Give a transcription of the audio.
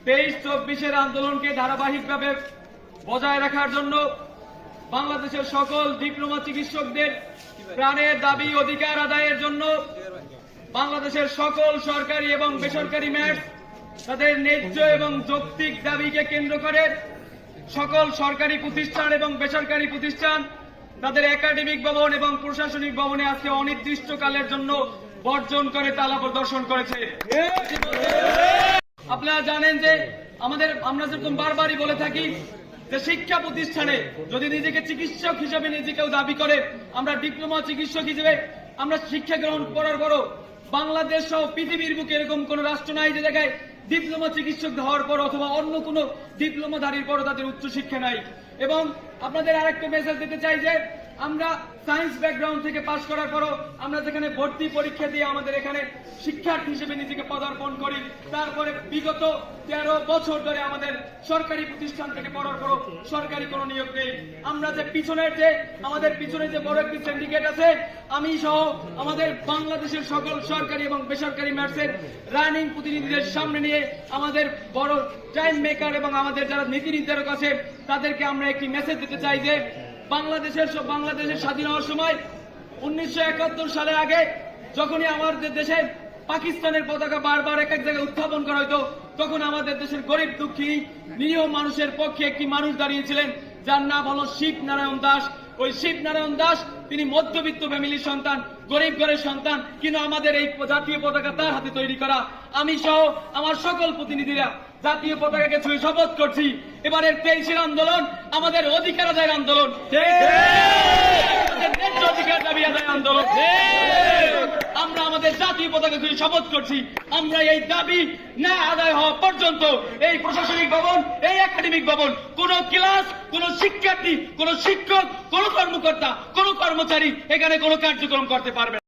23-24-এর আন্দোলনকে ধারাবাহিকভাবে বজায় রাখার জন্য বাংলাদেশের সকল ডিপ্লোমা চিকিৎসকদের প্রাণের দাবি অধিকার আদায়ের জন্য বাংলাদেশের সকল সরকারি এবং বেসরকারি ম্যাট তাদের ন্যায্য এবং যৌক্তিক দাবিকে কেন্দ্র করে সকল সরকারি প্রতিষ্ঠান এবং বেসরকারি প্রতিষ্ঠান তাদের একাডেমিক ভবন এবং প্রশাসনিক ভবনে আজকে অনির্দিষ্টকালের জন্য বর্জন করে তালা প্রদর্শন করেছে। আপনারা জানেন যে আমরা যেরকম বারবারই বলে থাকি যে শিক্ষা প্রতিষ্ঠানে যদি নিজেকে চিকিৎসক হিসেবে নিজেকেও দাবি করে, আমরা ডিপ্লোমা চিকিৎসক হিসেবে আমরা শিক্ষা গ্রহণ করার পরও বাংলাদেশ সহ পৃথিবীর বুকে এরকম কোন রাষ্ট্র নাই যে জায়গায় ডিপ্লোমা চিকিৎসক হওয়ার পর অথবা অন্য কোনো ডিপ্লোমাধারীর পরও তাদের উচ্চশিক্ষা নাই। এবং আপনাদের আরেকটা মেসেজ দিতে চাই যে আমরা সায়েন্স ব্যাকগ্রাউন্ড থেকে পাশ করার পরও আমরা যেখানে ভর্তি পরীক্ষা দিয়ে আমাদের এখানে শিক্ষার্থী হিসেবে নিজেকে পদার্পণ করি, তারপরে বিগত 13 বছর ধরে আমাদের সরকারি প্রতিষ্ঠান থেকে পড়ার পরও সরকারি কোনো নিয়োগ নেই। আমরা আমাদের পিছনে যে বড় একটি সিন্ডিকেট আছে, আমি সহ আমাদের বাংলাদেশের সকল সরকারি এবং বেসরকারি ম্যাটসের রানিং প্রতিনিধিদের সামনে নিয়ে আমাদের বড় টাইম মেকার এবং আমাদের যারা নীতি নির্ধারক আছে তাদেরকে আমরা একটি মেসেজ দিতে চাই যে বাংলাদেশের স্বাধীন হওয়ার সময় 1971 সালের আগে যখনই আমাদের দেশে পাকিস্তানের পতাকা বারবার এক জায়গায় উত্থাপন করা হতো, তখন আমাদের দেশের গরিব দুঃখী নিরীহ মানুষের পক্ষে একটি মানুষ দাঁড়িয়েছিলেন যার নাম হলো শিবনারায়ণ দাস। ওই শিবনারায়ণ দাস তিনি মধ্যবিত্ত ফ্যামিলির সন্তান, গরিব ঘরের সন্তান, কিন্তু আমাদের এই জাতীয় পতাকা তার হাতে তৈরি করা। আমি সহ আমার সকল প্রতিনিধিরা জাতীয় পতাকাকে ছুঁয়ে শপথ করছি, এবারের 23-এর আন্দোলন আমাদের অধিকার আদায়ের আন্দোলন, ন্যায্য অধিকার দাবি আদায়ের আন্দোলন। আমরা আমাদের জাতীয় পতাকা ছুঁয়ে শপথ করছি, আমরা এই দাবি না আদায় হওয়া পর্যন্ত এই প্রশাসনিক ভবন, এই একাডেমিক ভবন, কোন ক্লাস, কোন শিক্ষার্থী, কোন শিক্ষক, কোন কর্মকর্তা, কোন কর্মচারী এখানে কোন কার্যক্রম করতে পারবে না।